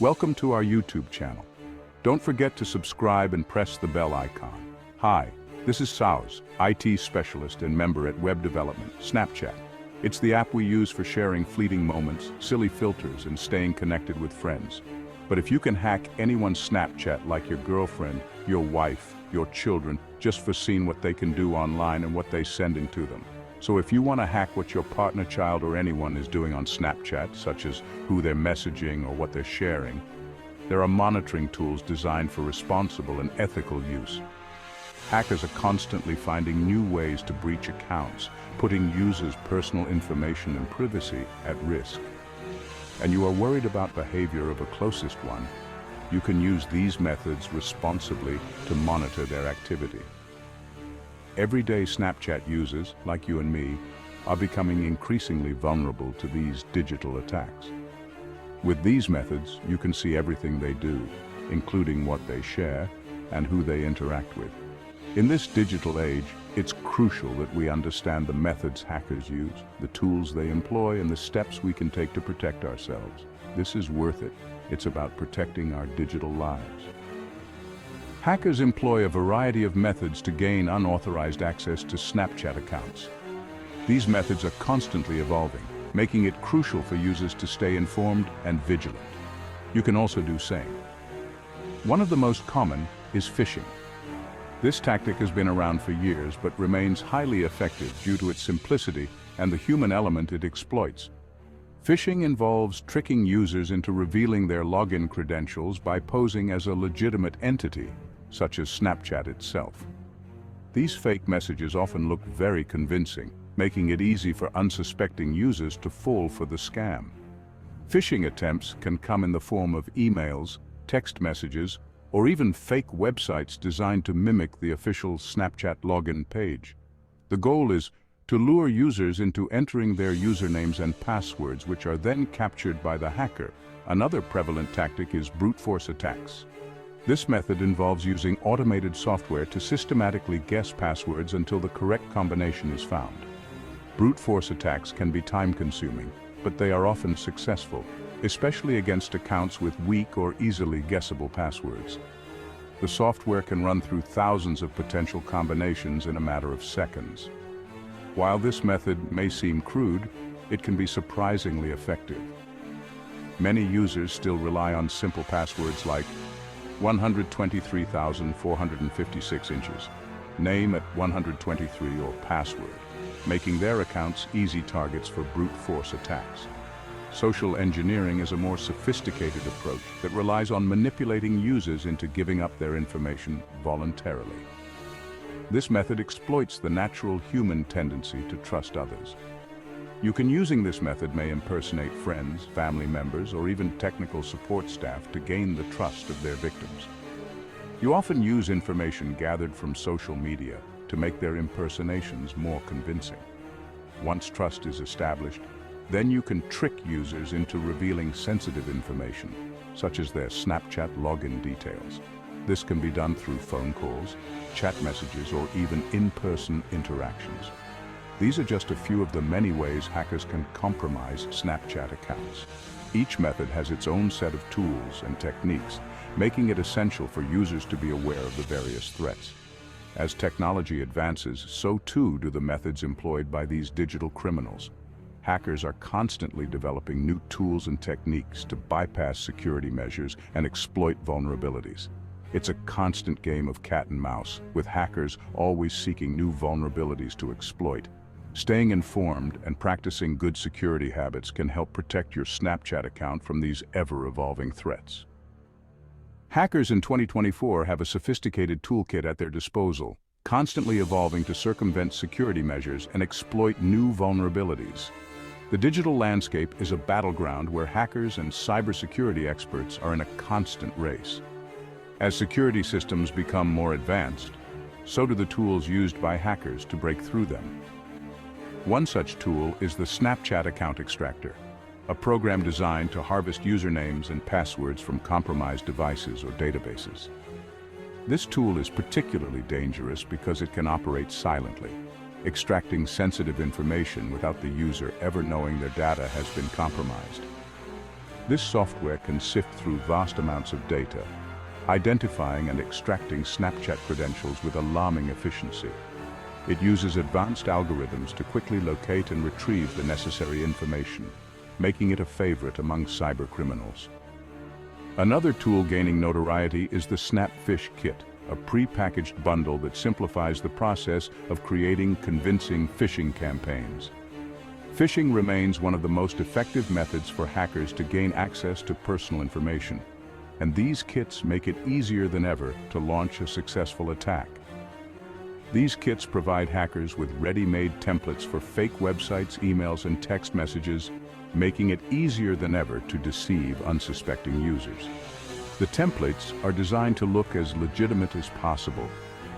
Welcome to our YouTube channel. Don't forget to subscribe and press the bell icon. Hi, this is Sauz, IT specialist and member at web development, Snapchat. It's the app we use for sharing fleeting moments, silly filters, and staying connected with friends. But if you can hack anyone's Snapchat like your girlfriend, your wife, your children, just for seeing what they can do online and what they're sending to them. So if you want to hack what your partner, child, or anyone is doing on Snapchat, such as who they're messaging or what they're sharing, there are monitoring tools designed for responsible and ethical use. Hackers are constantly finding new ways to breach accounts, putting users' personal information and privacy at risk. And you are worried about behavior of a closest one, you can use these methods responsibly to monitor their activity. Everyday Snapchat users, like you and me, are becoming increasingly vulnerable to these digital attacks. With these methods, you can see everything they do, including what they share and who they interact with. In this digital age, it's crucial that we understand the methods hackers use, the tools they employ, and the steps we can take to protect ourselves. This is worth it. It's about protecting our digital lives. Hackers employ a variety of methods to gain unauthorized access to Snapchat accounts. These methods are constantly evolving, making it crucial for users to stay informed and vigilant. You can also do same. One of the most common is phishing. This tactic has been around for years but remains highly effective due to its simplicity and the human element it exploits. Phishing involves tricking users into revealing their login credentials by posing as a legitimate entity, such as Snapchat itself. These fake messages often look very convincing, making it easy for unsuspecting users to fall for the scam. Phishing attempts can come in the form of emails, text messages, or even fake websites designed to mimic the official Snapchat login page. The goal is to lure users into entering their usernames and passwords, which are then captured by the hacker. Another prevalent tactic is brute force attacks. This method involves using automated software to systematically guess passwords until the correct combination is found. Brute force attacks can be time-consuming, but they are often successful, especially against accounts with weak or easily guessable passwords. The software can run through thousands of potential combinations in a matter of seconds. While this method may seem crude, it can be surprisingly effective. Many users still rely on simple passwords like 123,456 inches, name at 123, or password, making their accounts easy targets for brute force attacks. Social engineering is a more sophisticated approach that relies on manipulating users into giving up their information voluntarily. This method exploits the natural human tendency to trust others. Using this method may impersonate friends, family members, or even technical support staff to gain the trust of their victims. You often use information gathered from social media to make their impersonations more convincing. Once trust is established, then you can trick users into revealing sensitive information, such as their Snapchat login details. This can be done through phone calls, chat messages, or even in-person interactions. These are just a few of the many ways hackers can compromise Snapchat accounts. Each method has its own set of tools and techniques, making it essential for users to be aware of the various threats. As technology advances, so too do the methods employed by these digital criminals. Hackers are constantly developing new tools and techniques to bypass security measures and exploit vulnerabilities. It's a constant game of cat and mouse, with hackers always seeking new vulnerabilities to exploit. Staying informed and practicing good security habits can help protect your Snapchat account from these ever-evolving threats. Hackers in 2024 have a sophisticated toolkit at their disposal, constantly evolving to circumvent security measures and exploit new vulnerabilities. The digital landscape is a battleground where hackers and cybersecurity experts are in a constant race. As security systems become more advanced, so do the tools used by hackers to break through them. One such tool is the Snapchat Account Extractor, a program designed to harvest usernames and passwords from compromised devices or databases. This tool is particularly dangerous because it can operate silently, extracting sensitive information without the user ever knowing their data has been compromised. This software can sift through vast amounts of data, identifying and extracting Snapchat credentials with alarming efficiency. It uses advanced algorithms to quickly locate and retrieve the necessary information, making it a favorite among cybercriminals. Another tool gaining notoriety is the Snapfish Kit, a pre-packaged bundle that simplifies the process of creating convincing phishing campaigns. Phishing remains one of the most effective methods for hackers to gain access to personal information, and these kits make it easier than ever to launch a successful attack. These kits provide hackers with ready-made templates for fake websites, emails, and text messages, making it easier than ever to deceive unsuspecting users. The templates are designed to look as legitimate as possible,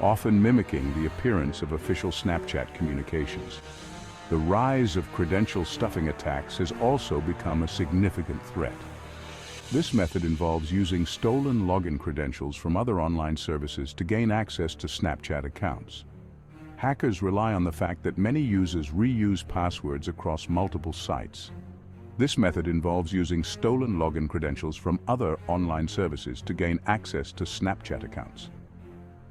often mimicking the appearance of official Snapchat communications. The rise of credential stuffing attacks has also become a significant threat. This method involves using stolen login credentials from other online services to gain access to Snapchat accounts. Hackers rely on the fact that many users reuse passwords across multiple sites. This method involves using stolen login credentials from other online services to gain access to Snapchat accounts.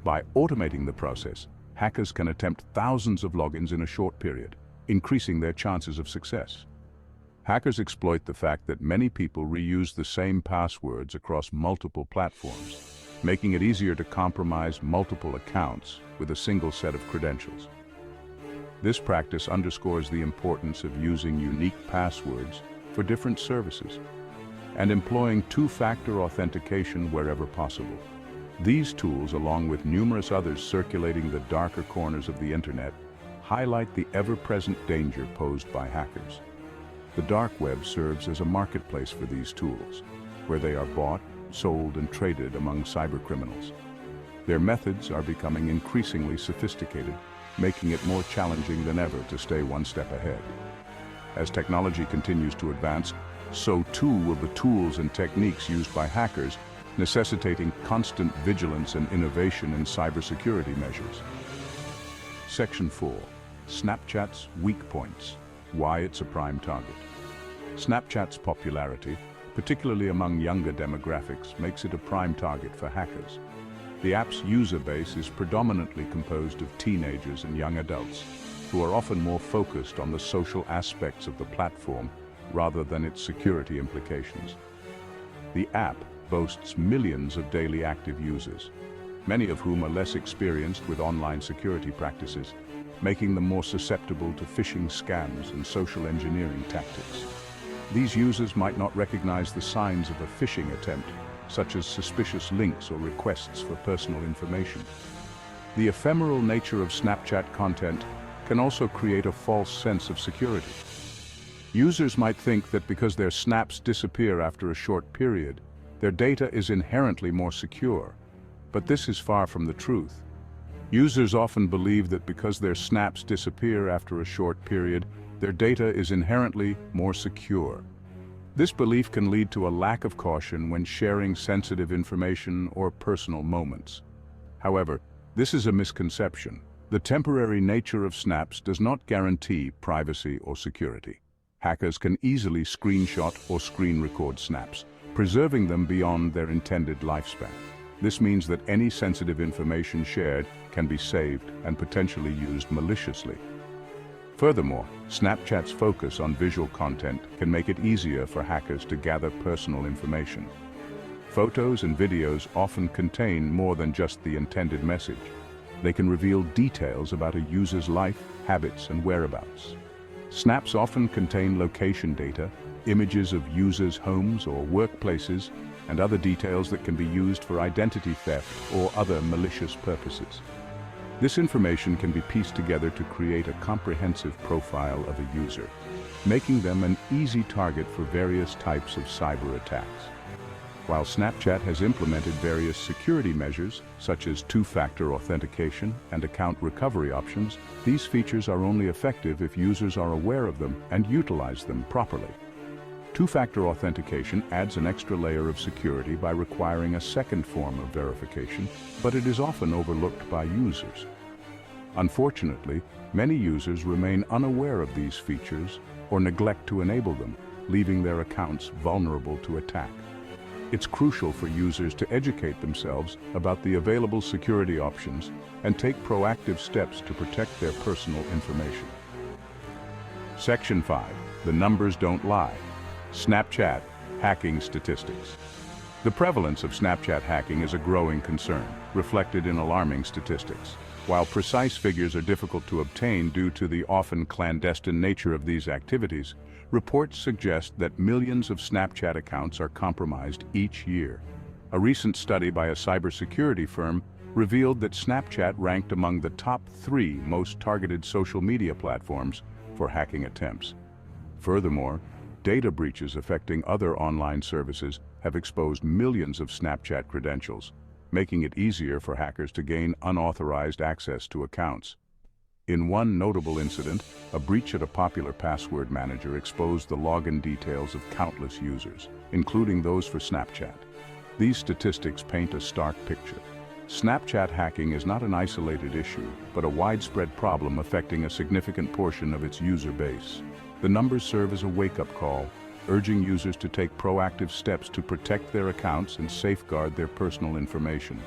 By automating the process, hackers can attempt thousands of logins in a short period, increasing their chances of success. Hackers exploit the fact that many people reuse the same passwords across multiple platforms, making it easier to compromise multiple accounts with a single set of credentials. This practice underscores the importance of using unique passwords for different services and employing two-factor authentication wherever possible. These tools, along with numerous others circulating the darker corners of the internet, highlight the ever-present danger posed by hackers. The dark web serves as a marketplace for these tools, where they are bought, sold, and traded among cybercriminals. Their methods are becoming increasingly sophisticated, making it more challenging than ever to stay one step ahead. As technology continues to advance, so too will the tools and techniques used by hackers, necessitating constant vigilance and innovation in cybersecurity measures. Section 4. Snapchat's weak points. Why it's a prime target. Snapchat's popularity, particularly among younger demographics, makes it a prime target for hackers. The app's user base is predominantly composed of teenagers and young adults, who are often more focused on the social aspects of the platform rather than its security implications. The app boasts millions of daily active users, many of whom are less experienced with online security practices, making them more susceptible to phishing scams and social engineering tactics. These users might not recognize the signs of a phishing attempt, such as suspicious links or requests for personal information. The ephemeral nature of Snapchat content can also create a false sense of security. Users might think that because their snaps disappear after a short period, their data is inherently more secure, but this is far from the truth. Users often believe that because their snaps disappear after a short period, their data is inherently more secure. This belief can lead to a lack of caution when sharing sensitive information or personal moments. However, this is a misconception. The temporary nature of snaps does not guarantee privacy or security. Hackers can easily screenshot or screen record snaps, preserving them beyond their intended lifespan. This means that any sensitive information shared can be saved and potentially used maliciously. Furthermore, Snapchat's focus on visual content can make it easier for hackers to gather personal information. Photos and videos often contain more than just the intended message. They can reveal details about a user's life, habits, and whereabouts. Snaps often contain location data, images of users' homes or workplaces, and other details that can be used for identity theft or other malicious purposes. This information can be pieced together to create a comprehensive profile of a user, making them an easy target for various types of cyber attacks. While Snapchat has implemented various security measures, such as two-factor authentication and account recovery options, these features are only effective if users are aware of them and utilize them properly. Two-factor authentication adds an extra layer of security by requiring a second form of verification, but it is often overlooked by users. Unfortunately, many users remain unaware of these features or neglect to enable them, leaving their accounts vulnerable to attack. It's crucial for users to educate themselves about the available security options and take proactive steps to protect their personal information. Section 5. The numbers don't lie. Snapchat hacking statistics. The prevalence of Snapchat hacking is a growing concern, reflected in alarming statistics. While precise figures are difficult to obtain due to the often clandestine nature of these activities, reports suggest that millions of Snapchat accounts are compromised each year. A recent study by a cybersecurity firm revealed that Snapchat ranked among the top 3 most targeted social media platforms for hacking attempts. Furthermore, data breaches affecting other online services have exposed millions of Snapchat credentials, making it easier for hackers to gain unauthorized access to accounts. In one notable incident, a breach at a popular password manager exposed the login details of countless users, including those for Snapchat. These statistics paint a stark picture. Snapchat hacking is not an isolated issue, but a widespread problem affecting a significant portion of its user base. The numbers serve as a wake-up call, urging users to take proactive steps to protect their accounts and safeguard their personal information.